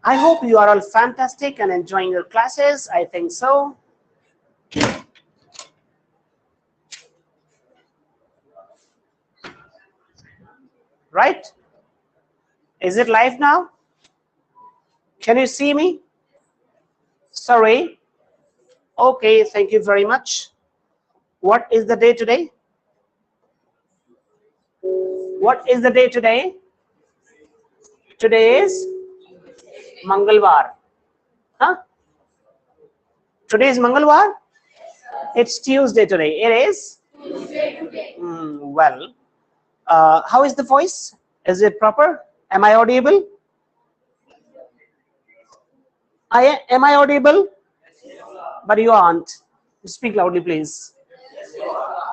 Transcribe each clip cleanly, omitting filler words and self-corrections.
I hope you are all fantastic and enjoying your classes. I think so. Right? Is it live now? Can you see me? Sorry. Okay, thank you very much. What is the day today? What is the day today? Today is Mangalwar. Huh? Today is Mangalwar? It's Tuesday today. It is? Well, how is the voice? Is it proper? Am I audible? Am I audible? But you aren't. Speak loudly, please.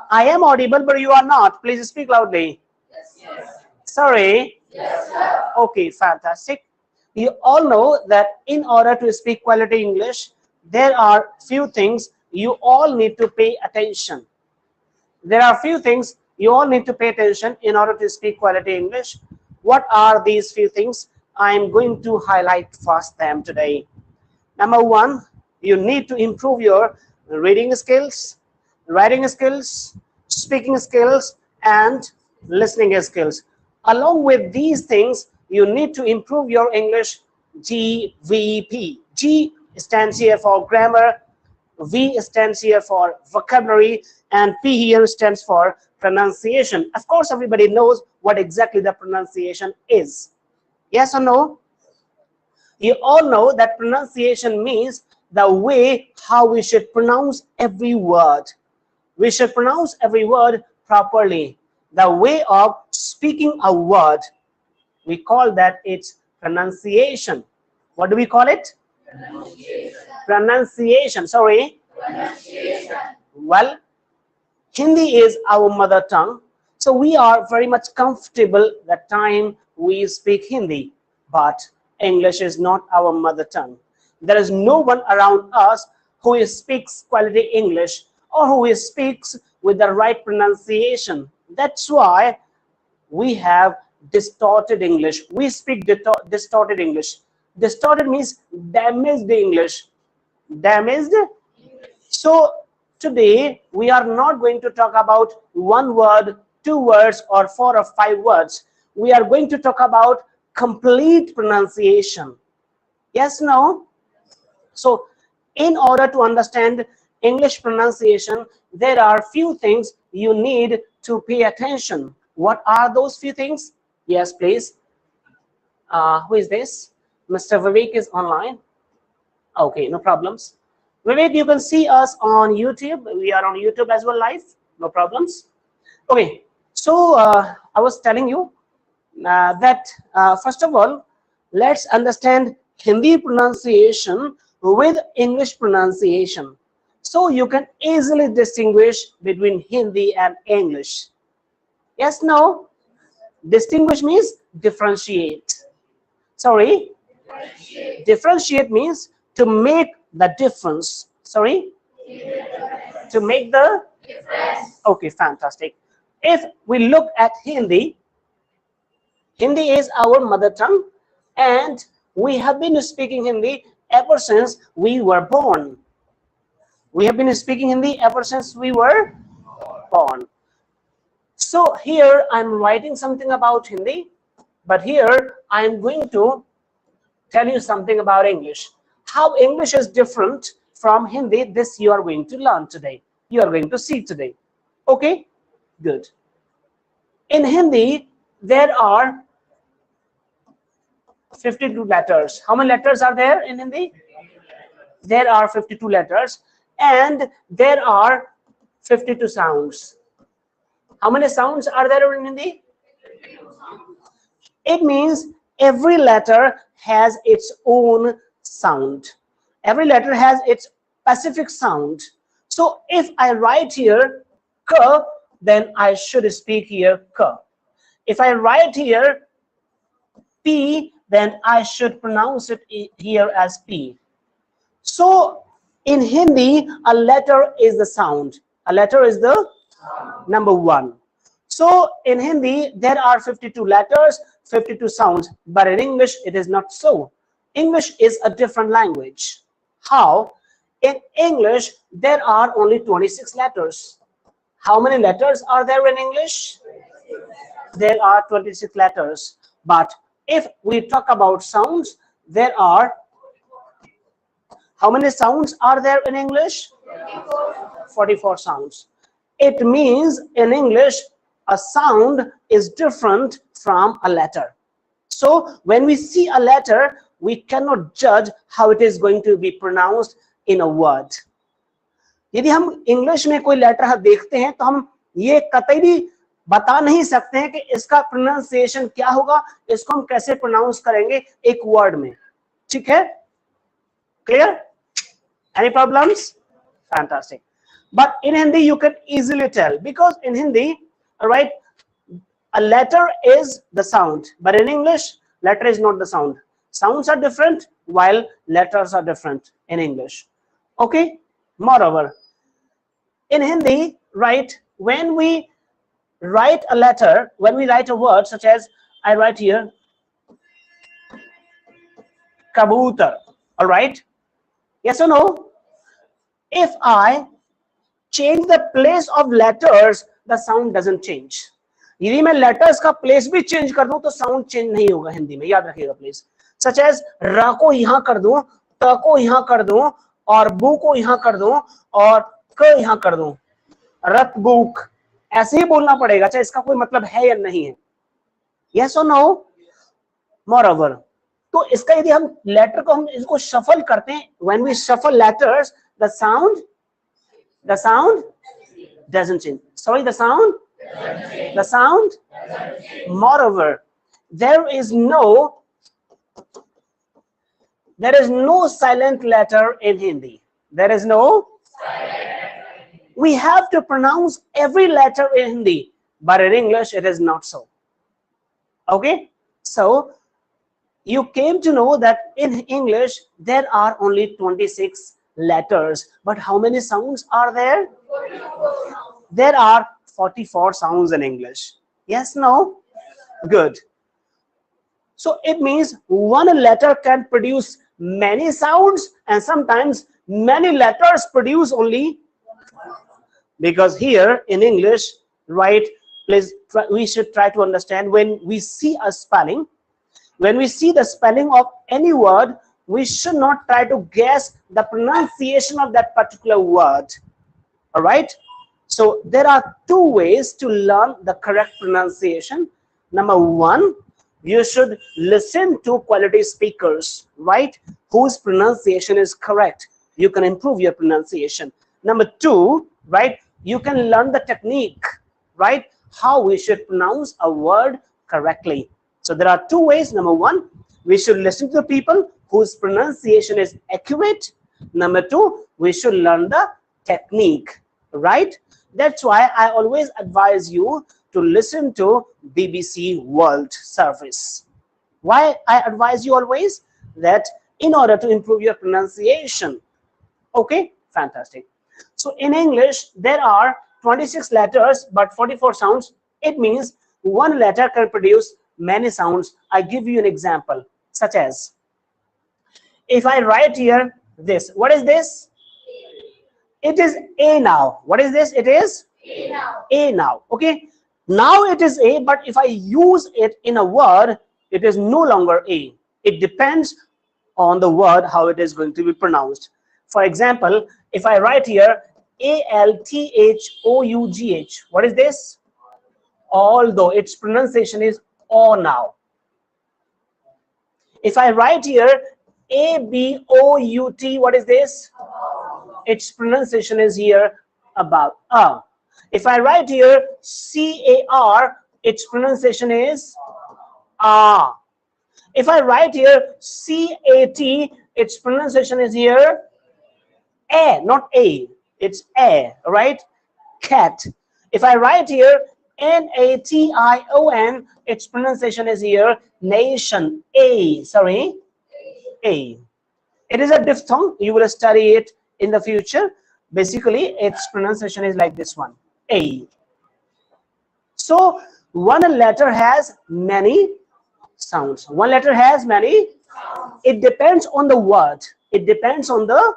I am audible, but you are not. Please speak loudly. Sorry. Okay, fantastic. You all know that in order to speak quality English, there are few things you all need to pay attention. There are few things you all need to pay attention in order to speak quality English. What are these few things? I am going to highlight first them today. Number one, you need to improve your reading skills, writing skills, speaking skills, and listening skills. Along with these things, you need to improve your English GVP. G stands here for grammar, V stands here for vocabulary, and P here stands for pronunciation. Of course, everybody knows what exactly the pronunciation is. Yes or no? You all know that pronunciation means the way how we should pronounce every word. We should pronounce every word properly. The way of speaking a word, we call that its pronunciation. What do we call it? Pronunciation. Sorry. Pronunciation. Well, Hindi is our mother tongue, so we are very much comfortable the time we speak Hindi. But English is not our mother tongue. There is no one around us who speaks quality English or who speaks with the right pronunciation. That's why we have distorted English. We speak distorted English. Distorted means damaged English. Damaged. So today we are not going to talk about one word, two words, or 4 or 5 words. We are going to talk about complete pronunciation. Yes, no? So in order to understand English pronunciation, there are few things you need to pay attention. What are those few things? Yes, please. Who is this? Mr. Vivek is online. Okay, no problems. Vivek, you can see us on YouTube. We are on YouTube as well live. No problems. Okay, so I was telling you that first of all, let's understand Hindi pronunciation with English pronunciation, so you can easily distinguish between Hindi and English. Yes, no? Distinguish means differentiate. Sorry? Differentiate means to make the difference. Sorry? To make the difference. Okay, fantastic. If we look at Hindi, Hindi is our mother tongue, and we have been speaking Hindi ever since we were born. We have been speaking Hindi ever since we were born. So here I'm writing something about Hindi, but here I'm going to tell you something about English. How English is different from Hindi, this you are going to learn today. You are going to see today. Okay? Good. In Hindi, there are 52 letters. How many letters are there in Hindi? There are 52 letters, and there are 52 sounds. How many sounds are there in Hindi? It means every letter has its own sound. Every letter has its specific sound. So if I write here K, then I should speak here K. If I write here P, then I should pronounce it here as P. So in Hindi, a letter is the sound. A letter is the number one. So in Hindi, there are 52 letters, 52 sounds. But in English, it is not so. English is a different language. How? In English, there are only 26 letters. How many letters are there in English? There are 26 letters. But if we talk about sounds, there are, how many sounds are there in English? 44 sounds. It means in English, a sound is different from a letter. So when we see a letter, we cannot judge how it is going to be pronounced in a word. यदि हम English में कोई letter देखते हैं तो हम ये कतई भी बता नहीं सकते हैं कि इसका प्रोनाउंसिएशन क्या होगा, इसको हम कैसे प्रोनाउंस करेंगे एक वर्ड में. ठीक है? Clear? Any problems? Fantastic. But in Hindi you can easily tell, because in Hindi, right, a letter is the sound, but in English letter is not the sound. Sounds are different while letters are different in English. Okay? Moreover, in Hindi, right, when we write a letter, when we write a word such as, I write here kabutar, all right? Yes or no? If I change the place of letters, the sound doesn't change. यदि मैं letters का place भी change कर दूं तो sound change नहीं होगा हिंदी में, याद रखिएगा please. Such as र को यहाँ कर दूं, त को यहाँ कर दूं, और बू को यहाँ कर दूं, और क यहाँ कर दूं, रत बुक, ऐसे ही बोलना पड़ेगा, चाहे इसका कोई मतलब है या नहीं है. Yes or no? Moreover, तो इसका यदि हम लेटर को हम इसको shuffle करते हैं, when we shuffle letters, the sound doesn't change. Sorry, the sound. Moreover, there is no silent letter in Hindi. There is no. We have to pronounce every letter in Hindi, but in English it is not so. Okay, so you came to know that in English there are only 26 letters, but how many sounds are there? 44. There are 44 sounds in English. Yes, no? Good. So it means one letter can produce many sounds, and sometimes many letters produce only. Because here in English, right, please, we should try to understand, when we see a spelling, when we see the spelling of any word, we should not try to guess the pronunciation of that particular word. All right? So there are two ways to learn the correct pronunciation. Number one, you should listen to quality speakers, right, whose pronunciation is correct. You can improve your pronunciation. Number two, right, you can learn the technique, right, how we should pronounce a word correctly. So there are two ways. Number one, we should listen to the people whose pronunciation is accurate. Number two, we should learn the technique, right? That's why I always advise you to listen to BBC World Service. Why I advise you always? That in order to improve your pronunciation. Okay, fantastic. So in English, there are 26 letters but 44 sounds. It means one letter can produce many sounds. I give you an example, such as, if I write here this, what is this? It is A now. What is this? It is A now. A now. Okay. Now it is A, but if I use it in a word, it is no longer A. It depends on the word how it is going to be pronounced. For example, if I write here ALTHOUGH, what is this? Although its pronunciation is O now. If I write here ABOUT, what is this? Its pronunciation is here about. If I write here CAR, its pronunciation is If I write here CAT, its pronunciation is here A, not A. It's A, right? Cat. If I write here NATION, its pronunciation is here nation. A, sorry, A. It is a diphthong. You will study it in the future. Basically, its pronunciation is like this one, A. So one letter has many sounds. One letter has many It depends on the word. It depends on the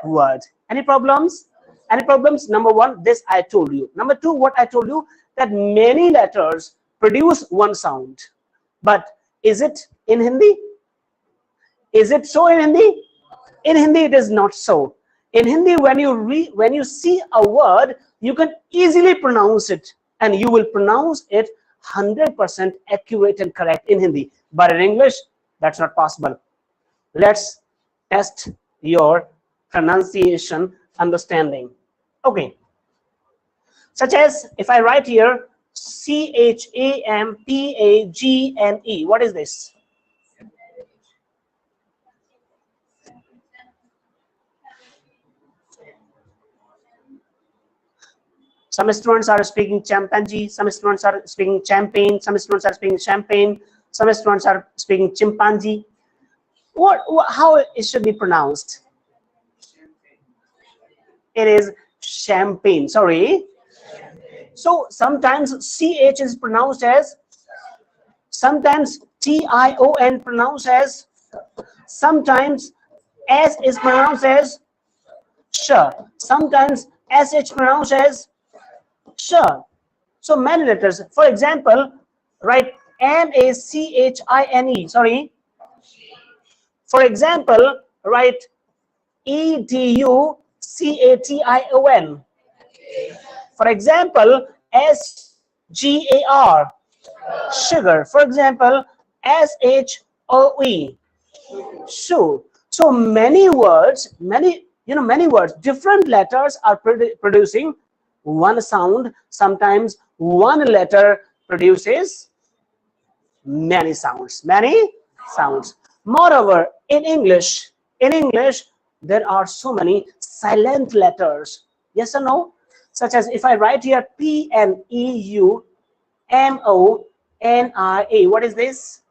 word. Any problems? Any problems? Number one, this I told you. Number two, what I told you, that many letters produce one sound. But is it in Hindi? Is it so in Hindi? In Hindi, it is not so. In Hindi, when you see a word, you can easily pronounce it, and you will pronounce it 100% accurate and correct in Hindi. But in English, that's not possible. Let's test your pronunciation understanding. Okay. Such as if I write here CHAMPAGNE, what is this? Some students are speaking chimpanzee, some students are speaking champagne, some students are speaking champagne, some students are speaking chimpanzee. How it should be pronounced? It is champagne. Sorry. So sometimes CH is pronounced as, sometimes TION pronounced as, sometimes S is pronounced as sh, sometimes SH pronounced as sh. So many letters. For example, write NACHINE. Sorry. For example, write EDUCATION. For example, SGAR, sugar. For example, SHOE, shoe. So many words, many words, different letters are producing one sound. Sometimes one letter produces many sounds. Many sounds. Moreover, in English, there are so many silent letters. Yes or no? Such as if I write here PNEUMONIA. What is this?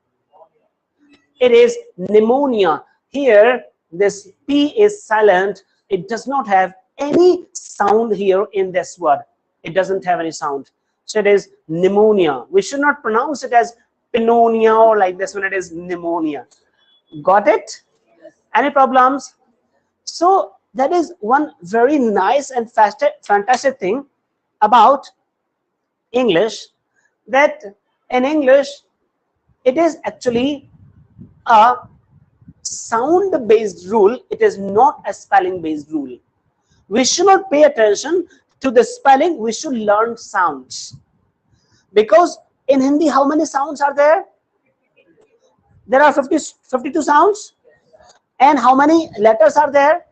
It is pneumonia. Here, this P is silent. It does not have any sound here in this word. It doesn't have any sound. So it is pneumonia. We should not pronounce it as pneumonia or like this when it is pneumonia. Got it? Any problems? So that is one very nice and fantastic thing about English, that in English, it is actually a sound-based rule. It is not a spelling-based rule. We should not pay attention to the spelling. We should learn sounds. Because in Hindi, how many sounds are there? There are 52 sounds. And how many letters are there?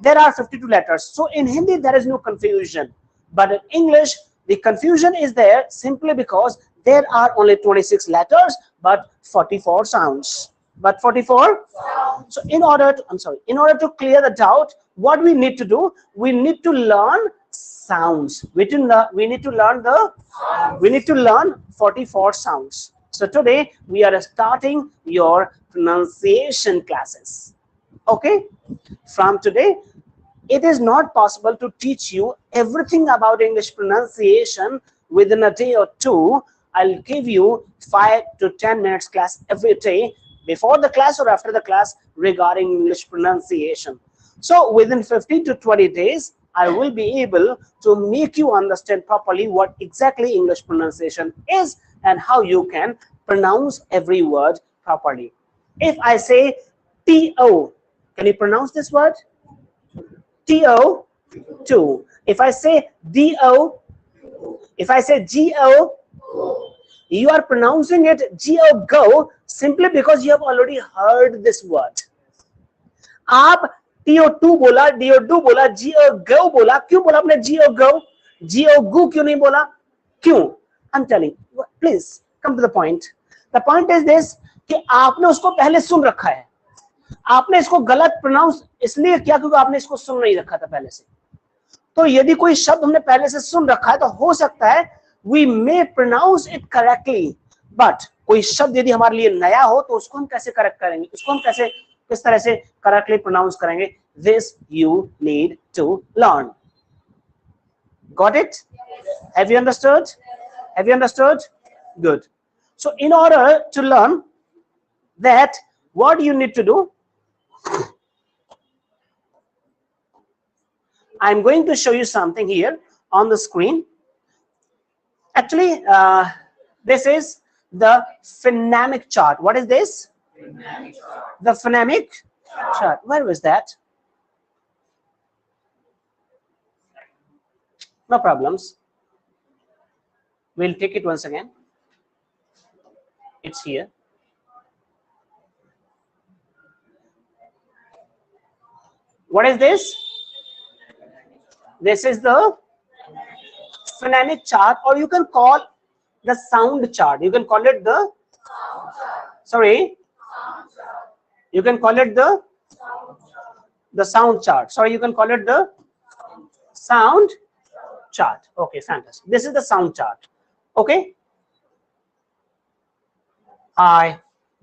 There are 52 letters. So in Hindi, there is no confusion. But in English, the confusion is there simply because there are only 26 letters, but 44 sounds. But 44? So in order to clear the doubt, what we need to do, we need to learn sounds. We need to learn 44 sounds. So today we are starting your pronunciation classes. Okay? From today, it is not possible to teach you everything about English pronunciation within a day or two. I'll give you 5 to 10 minutes class every day, before the class or after the class, regarding English pronunciation. So within 15 to 20 days, I will be able to make you understand properly what exactly English pronunciation is and how you can pronounce every word properly. If I say T-O, can you pronounce this word? T-O, two. If I say D-O, if I say G-O, you are pronouncing it G-O, go, simply because you have already heard this word. आप TO2 बोला, DO2 बोला, GO go बोला, क्यों बोला आपने GO go? GO go क्यों नहीं बोला? क्यों? I'm telling you, please come to the point. The point is this, कि आपने उसको पहले सुन रखा है. आपने इसको गलत प्रोनाउंस इसलिए किया क्योंकि आपने इसको सुन नहीं रखा था पहले से. तो यदि कोई शब्द हमने पहले से सुन रखा है तो हो सकता है we may pronounce it correctly, but कोई शब्द यदि हमारे लिए नया हो तो उसको हम कैसे करेक्ट करेंगे, उसको हम कैसे किस तरह से करेक्टली प्रोनाउंस करेंगे? This you need to learn. Got it? Have you understood? Have you understood? Good. So in order to learn that, What you need to do, I'm going to show you something here on the screen. Actually, this is the phonemic chart. What is this? The phonemic chart. Where was that? No problems. We'll take it once again. It's here. What is this? This is the phonemic chart, or you can call the sound chart. You can call it the, sorry, you can call it the sound chart. Sorry, you can call it the sound chart. Okay, fantastic. This is the sound chart. Okay, I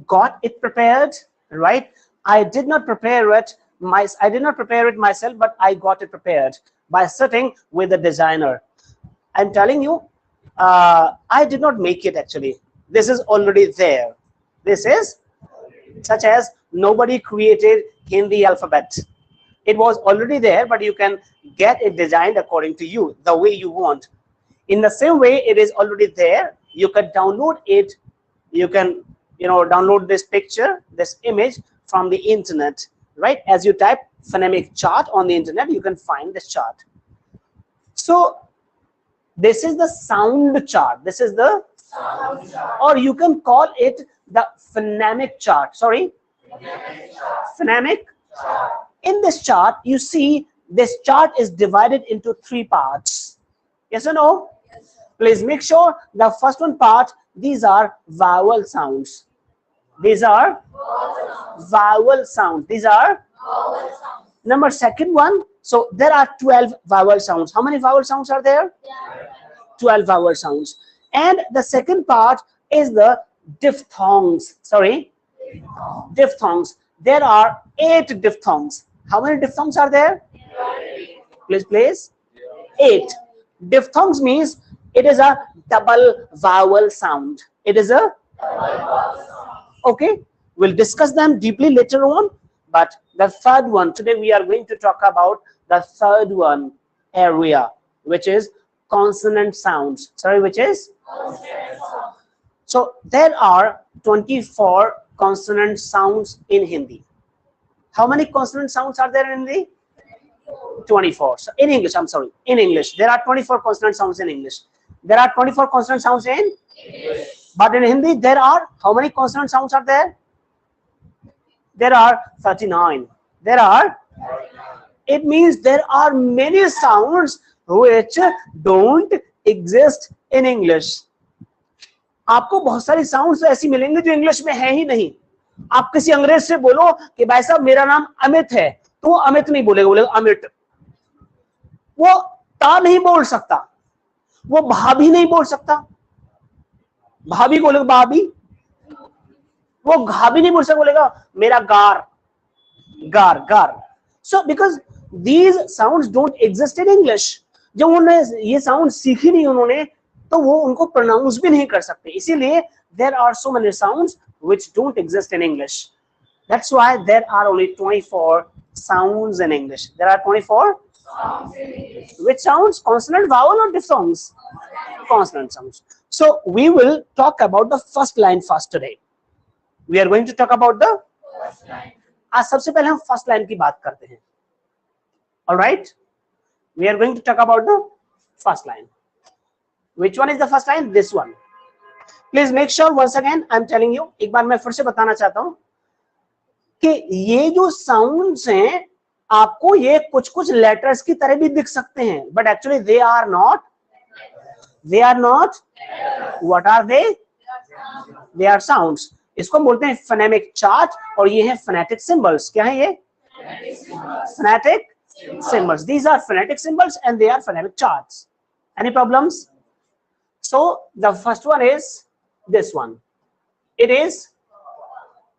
got it prepared, right? I did not prepare it myself, but I got it prepared by sitting with the designer. I'm telling you, I did not make it actually. This is already there. This is such as nobody created Hindi alphabet. It was already there, but you can get it designed according to you, the way you want. In the same way, it is already there. You can download it. You can, download this picture, this image from the internet, right? As you type phonemic chart on the internet, you can find this chart. So this is the sound chart. This is the sound chart. Or you can call it the phonemic chart. Sorry, phonemic chart. In this chart, you see this chart is divided into 3 parts. Yes or no? Yes. Please make sure the first one part, these are vowel sounds. These are vowel sounds. These are vowel sounds. Number second one, so there are 12 vowel sounds. How many vowel sounds are there? 12 vowel sounds. And the second part is the diphthongs. Sorry, diphthongs. There are 8 diphthongs. How many diphthongs are there? Please. 8. Diphthongs means it is a double vowel sound. It is a okay. We'll discuss them deeply later on. But the third one, today we are going to talk about the third one area, which is consonant sounds. Sorry, which is? So there are 24 consonant sounds in Hindi. How many consonant sounds are there in Hindi? 24. So in English, I'm sorry, in English, there are 24 consonant sounds in English. There are 24 consonant sounds in English. But in Hindi, there are, how many consonant sounds are there? There are 39. There are, it means there are many sounds which don't exist in English. आपको बहुत सारी sounds ऐसी मिलेंगे जो English में है ही नहीं. आप किसी अंग्रेज से बोलो कि भाई साहब मेरा नाम अमित है, तो वो अमित नहीं बोलेगा, बोलेगा अमित. वो ता नहीं बोल सकता, वो भाभी नहीं बोल सकता, भाभी बोलेगा भाभी. वो घाभी नहीं बोल सकता, बोलेगा मेरा गार, गार, गार. So because these sounds don't exist in English, जब उन्होंने ये साउंड सीखी नहीं उन्होंने, तो वो उनको प्रोनाउंस भी नहीं कर सकते. इसीलिए there are so many sounds which don't exist in English. That's why there are only 24 sounds in English. There are 24 sounds in English. Which sounds? Consonant, vowel, or diphthongs? Consonant sounds. So we will talk about the first line first today. We are going to talk about the first line. आज सबसे पहले हम first line की बात करते हैं. All right? We are going to talk about the first line. Which one is the first line? This one. Please make sure once again I am telling you. एक बार मैं फिर से बताना चाहता हूँ कि ये जो sounds हैं आपको ये कुछ letters की तरह भी दिख सकते हैं, but actually they are not. They are not. What are they? They are sounds. इसको बोलते हैं phonemic chart और ये है phonetic symbols. क्या है ये? Phonetic symbols. These are phonetic symbols and they are phonemic charts. Any problems? So the first one is this one. It is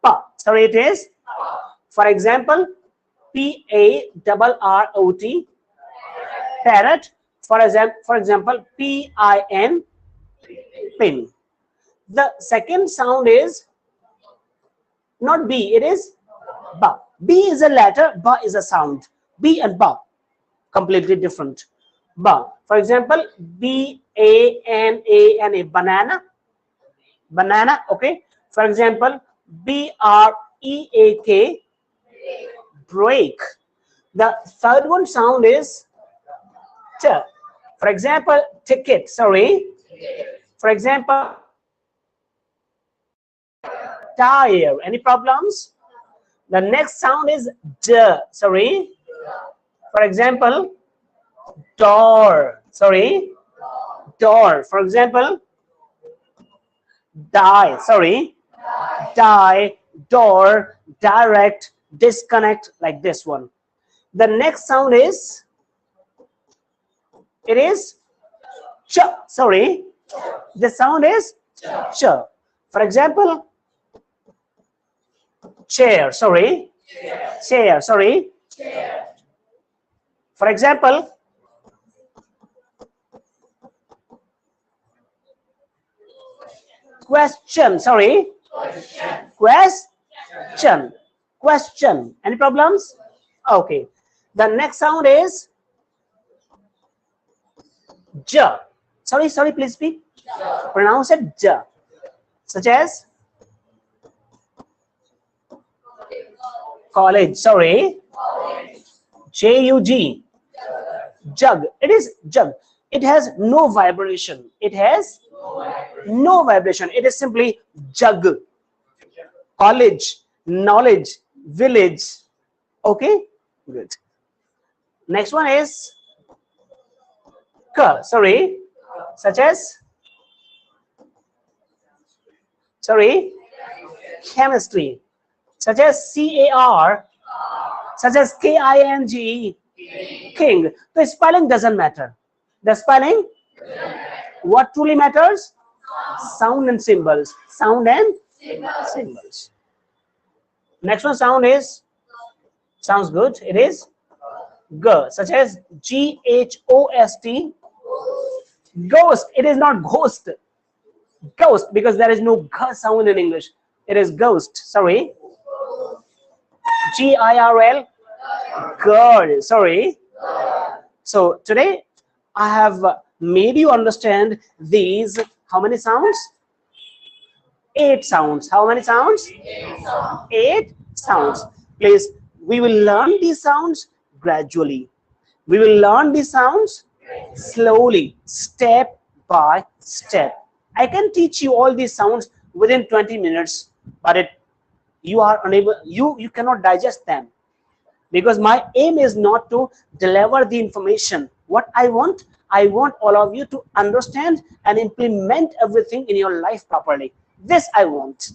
pa. Sorry, it is. For example, PARROT, parrot. For example, PIN, pin. The second sound is Not B, it is ba. B is a letter, ba is a sound. B and ba, completely different. Ba. For example, B-A-N-A-N-A, banana. Banana, okay. For example, B-R-E-A-K, break. The third one sound is T. For example, ticket, sorry. For example, tire. Any problems? The next sound is D, sorry. For example, door, sorry. Door. For example, die, sorry. Die, door, direct, disconnect, like this one. The next sound is, it is ch, sorry. The sound is ch. For example, chair, sorry. Chair, sorry. For example, question, sorry. Question. Question. Any problems? Okay. The next sound is j. Sorry, please speak. Pronounce it j. Such as college, sorry. J-U-G. Jug. It is jug. It has no vibration. It has no vibration. It is simply jug. College, knowledge, village. Okay, good. Next one is k, sorry, such as, sorry, chemistry, such as C-A-R, such as K-I-N-G, king. The spelling doesn't matter. The spelling, what truly matters? Sound and symbols. Sound and symbols. Next one sound is, sounds good. It is g, such as G-H-O-S-T. Ghost. It is not ghost. Ghost, because there is no g sound in English. It is ghost. Sorry. G-I-R-L. Girl. Sorry. So today I have made you understand these, how many sounds? 8 sounds. How many sounds? 8 sounds. Please, we will learn these sounds gradually. We will learn these sounds slowly, step by step. I can teach you all these sounds within 20 minutes, but you are unable, you cannot digest them, because my aim is not to deliver the information. What I want all of you to understand and implement everything in your life properly. This I want.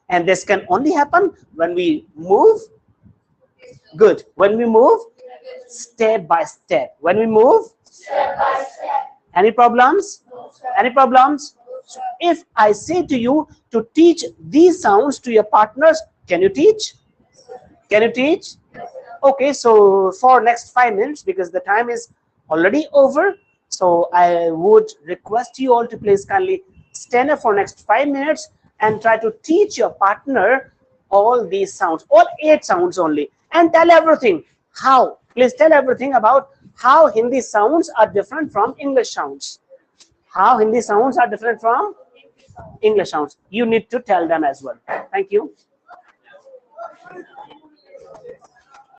And this can only happen when we move. Good. When we move step by step. When we move step by step. Any problems? Any problems? If I say to you to teach these sounds to your partners, can you teach? Can you teach? Okay, so for next 5 minutes, because the time is already over, so I would request you all to please kindly stand up for next 5 minutes and try to teach your partner all these sounds, all 8 sounds only, and tell everything. How? Please tell everything about how Hindi sounds are different from English sounds. How Hindi sounds are different from English sounds. You need to tell them as well. Thank you.